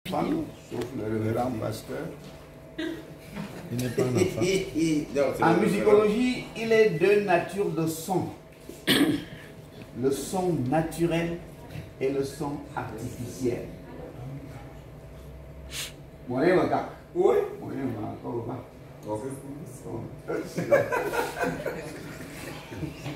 Sauf le révérend pasteur. Il n'est pas un enfant. En musicologie, il est deux natures de son. Le son naturel et le son artificiel. Oui.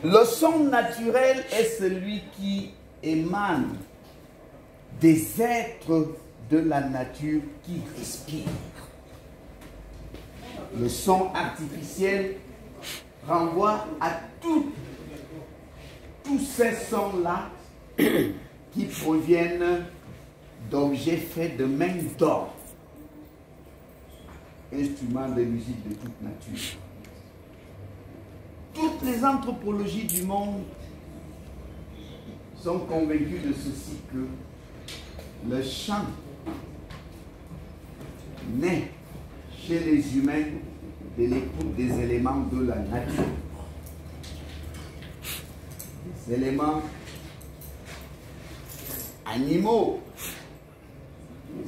Le son naturel est celui qui émane des êtres de la nature qui respirent. Le son artificiel renvoie à tous ces sons-là qui proviennent d'objets faits de main d'homme, instruments de musique de toute nature. Toutes les anthropologies du monde sont convaincues de ceci, que le chant naît chez les humains de l'écoute des éléments de la nature. Des éléments animaux,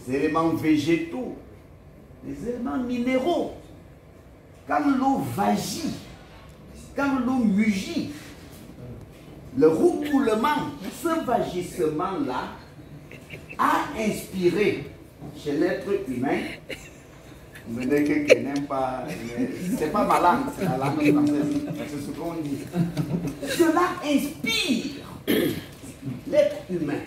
des éléments végétaux, des éléments minéraux. Quand l'eau vagit, quand l'eau mugit, le roucoulement, ce vagissement-là a inspiré chez l'être humain, vous venez quelqu'un n'aime pas, c'est pas ma langue, c'est la langue française, c'est ce qu'on dit. Cela inspire l'être humain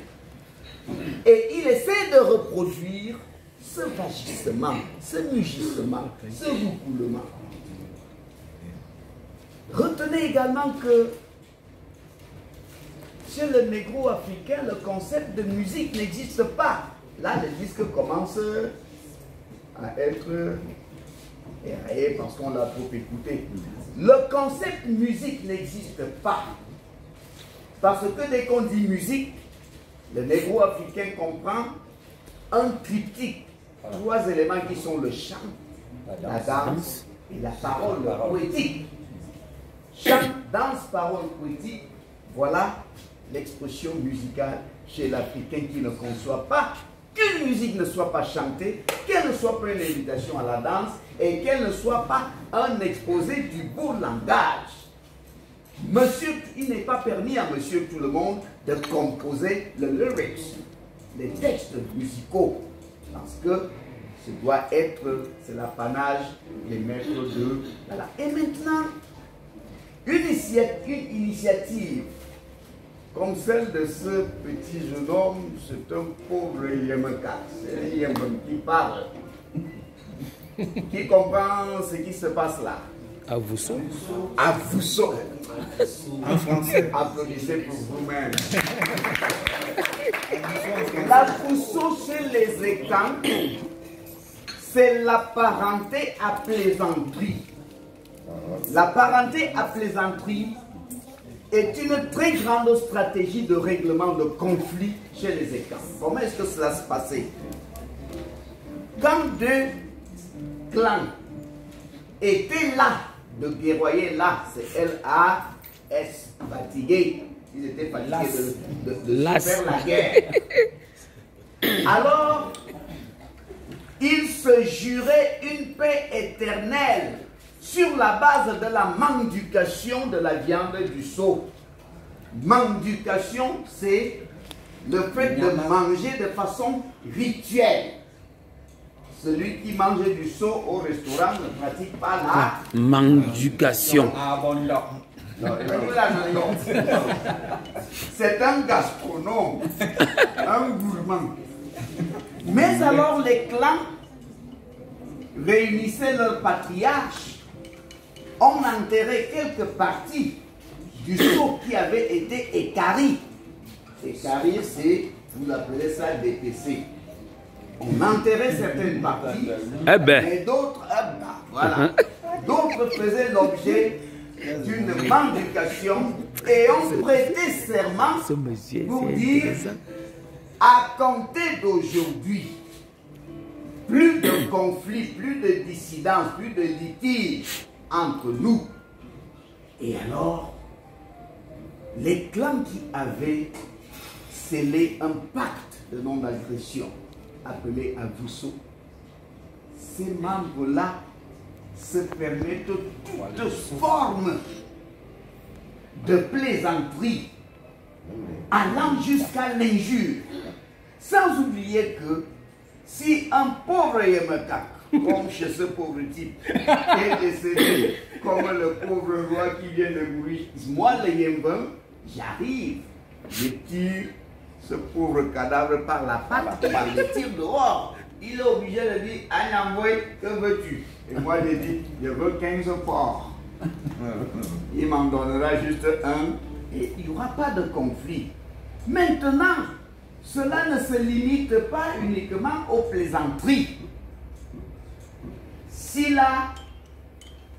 et il essaie de reproduire ce vagissement, ce mugissement, ce roucoulement. Retenez également que chez le négro-africain, le concept de musique n'existe pas. Là, les disques commencent à être éraillés parce qu'on l'a trop écouté. Le concept musique n'existe pas. Parce que dès qu'on dit musique, le négro-africain comprend un triptyque. Trois éléments qui sont le chant, la danse et la parole poétique. Chant, danse, parole poétique, voilà l'expression musicale chez l'Africain qui ne conçoit pas qu'une musique ne soit pas chantée, qu'elle ne soit pas une invitation à la danse et qu'elle ne soit pas un exposé du beau langage. Monsieur, il n'est pas permis à monsieur tout le monde de composer le lyrics, les textes musicaux, parce que ce doit être, c'est l'apanage des maîtres de... Voilà. Et maintenant, une initiative comme celle de ce petit jeune homme, c'est un pauvre Yemaka, c'est un Yemaka qui parle, qui comprend ce qui se passe là. À vous ça. À vous ça. En français. Applaudissez pour vous-même. La Fousseau chez les écans, c'est la parenté à plaisanterie. La parenté à plaisanterie est une très grande stratégie de règlement de conflits chez les écans. Comment est-ce que cela se passait? Quand deux clans étaient là, de guerroyer là, c'est L-A-S, fatigués. Ils étaient fatigués de faire la guerre. Alors, ils se juraient une paix éternelle sur la base de la mendication de la viande du sceau. Mendication, c'est le fait de manger de façon rituelle. Celui qui mange du sceau au restaurant ne pratique pas la mendication. C'est un gastronome, un gourmand. Mais alors les clans réunissaient leurs patriarches. On enterrait quelques parties du sceau qui avait été équarri. Équarrir, c'est, vous appelez ça dépecé. On enterrait certaines parties, mais d'autres, voilà. D'autres faisaient l'objet d'une mendication et on prêtait serment pour dire, à compter d'aujourd'hui, plus de conflits, plus de dissidence, plus de litiges entre nous. Et alors, les clans qui avaient scellé un pacte de non-agression appelés avousso, ces membres-là se permettent toute forme de plaisanterie, allant jusqu'à l'injure. Sans oublier que si un pauvre Yemekak, comme chez ce pauvre type, est décédé comme le pauvre roi qui vient de mourir, moi le Yemben, j'arrive, je tire ce pauvre cadavre par la patte, par le tire dehors. Il est obligé de dire, Anamboy, que veux-tu? Et moi je dis, je veux 15 porcs. Il m'en donnera juste un et il n'y aura pas de conflit. Maintenant, cela ne se limite pas uniquement aux plaisanteries. S'il a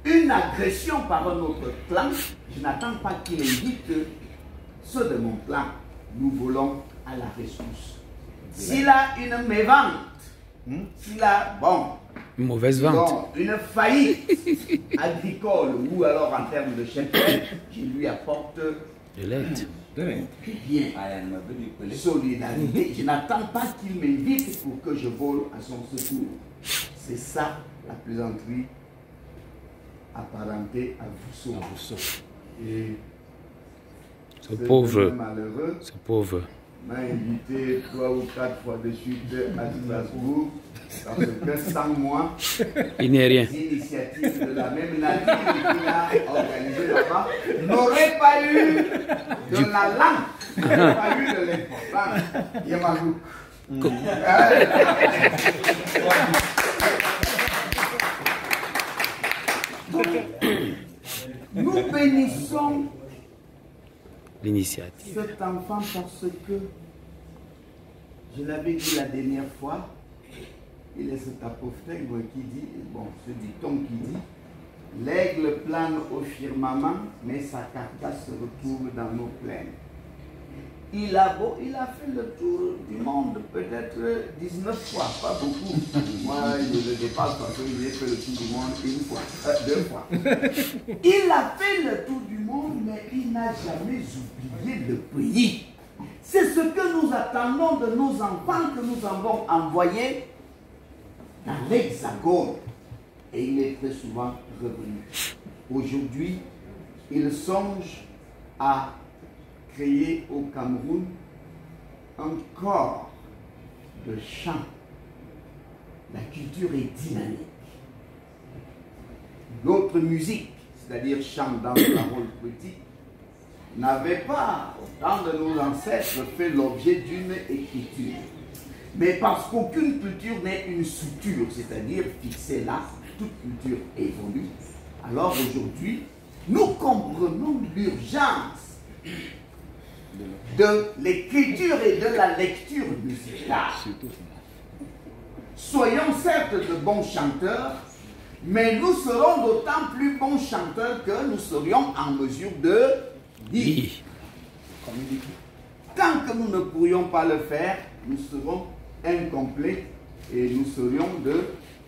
une agression par un autre clan, je n'attends pas qu'il invite ceux de mon clan. Nous volons à la rescousse. S'il a une mévente, s'il a, une mauvaise vente, une faillite agricole ou alors en termes de cheptel, je lui apporte de l'aide. Bien, solidarité. Je n'attends pas qu'il m'invite pour que je vole à son secours. C'est ça la plaisanterie apparentée à Vousso. Et ce pauvre, malheureux, ce pauvre m'a invité 3 ou 4 fois de suite à Strasbourg parce que sans moi, il n'est rien. les initiatives de la même nature qu'il a organisées là-bas n'auraient pas eu de la langue, n'auraient pas eu de l'importance. Yamagouk. Nous bénissons L'initiative. cet enfant parce que, je l'avais dit la dernière fois, il est cet apophthegme qui dit, ce dicton qui dit, l'aigle plane au firmament, mais sa carcasse se retrouve dans nos plaines. Il a fait le tour du monde peut-être 19 fois, pas beaucoup. Moi, je le dépasse parce qu'il a fait le tour du monde 2 fois. Il a fait le tour du monde, mais il n'a jamais oublié le pays. C'est ce que nous attendons de nos enfants que nous avons envoyés dans l'Hexagone. Et il est très souvent revenu. Aujourd'hui, il songe à créer au Cameroun un corps de chant. La culture est dynamique. D'autres musiques, c'est-à-dire chant, danse, parole, poétique, n'avaient pas, au temps de nos ancêtres, fait l'objet d'une écriture. Mais parce qu'aucune culture n'est une structure, c'est-à-dire fixée là, toute culture évolue, alors aujourd'hui, nous comprenons l'urgence de l'écriture et de la lecture musicale. Soyons certes de bons chanteurs, mais nous serons d'autant plus bons chanteurs que nous serions en mesure de lire. Tant que nous ne pourrions pas le faire, nous serons incomplets et nous serions de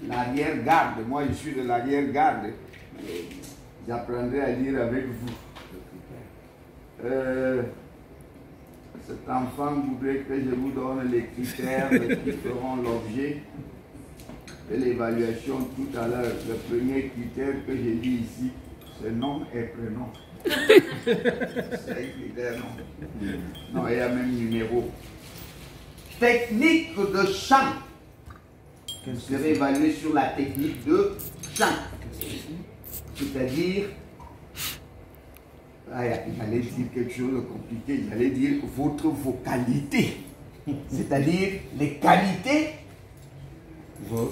l'arrière-garde. Moi, je suis de l'arrière-garde. J'apprendrai à lire avec vous. Cet enfant voudrait que je vous donne les critères qui feront l'objet de l'évaluation tout à l'heure. Le premier critère que j'ai dit ici, c'est nom et prénom. C'est un critère, non? Non, il y a même numéro. Technique de chant. Vous serez évalué sur la technique de chant. C'est-à-dire, j'allais dire quelque chose de compliqué, j'allais dire votre vocalité. C'est-à-dire les qualités, vos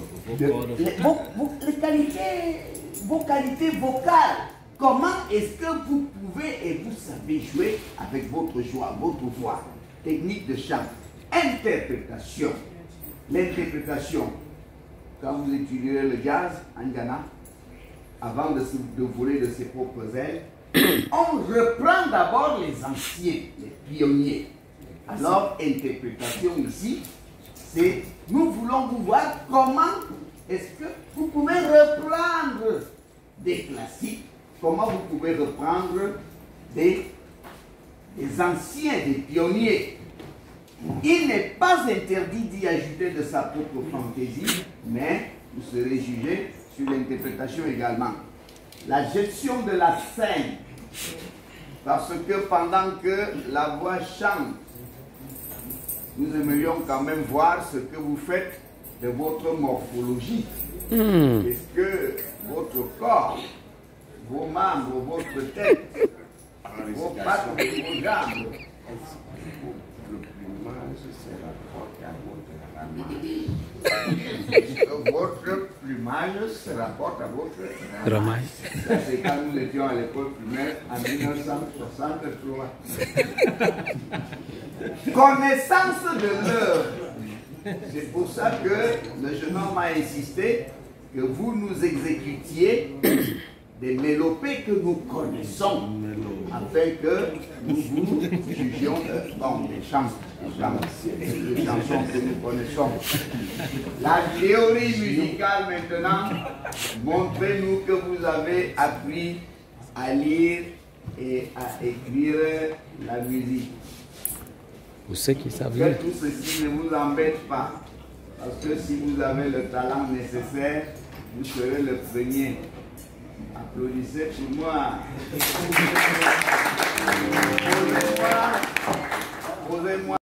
qualités vocales. Comment est-ce que vous pouvez et vous savez jouer avec votre joie, votre voix? Technique de chant. Interprétation. L'interprétation. Quand vous étudierez le jazz en Ghana, avant de voler de ses propres ailes, on reprend d'abord les anciens, les pionniers. Alors, interprétation ici, c'est nous voulons vous voir comment est-ce que vous pouvez reprendre des classiques, comment vous pouvez reprendre des anciens, des pionniers. Il n'est pas interdit d'y ajouter de sa propre fantaisie, mais vous serez jugé sur l'interprétation également. La gestion de la scène, parce que pendant que la voix chante, nous aimerions quand même voir ce que vous faites de votre morphologie. Est-ce que votre corps, vos membres, votre tête, vos pattes, vos jambes, votre plumage se rapporte à votre Ramaille. Ça, c'est quand nous étions à l'école primaire en 1963. Connaissance de l'heure. C'est pour ça que le jeune homme a insisté que vous nous exécutiez des mélopées que nous connaissons, afin que nous vous jugions des chansons que nous connaissons. La théorie musicale maintenant, montrez-nous que vous avez appris à lire et à écrire la musique. Pour ceux qui savent Que lire. tout ceci ne vous embête pas, parce que si vous avez le talent nécessaire, vous serez le premier. Applaudissez pour moi. Posez-moi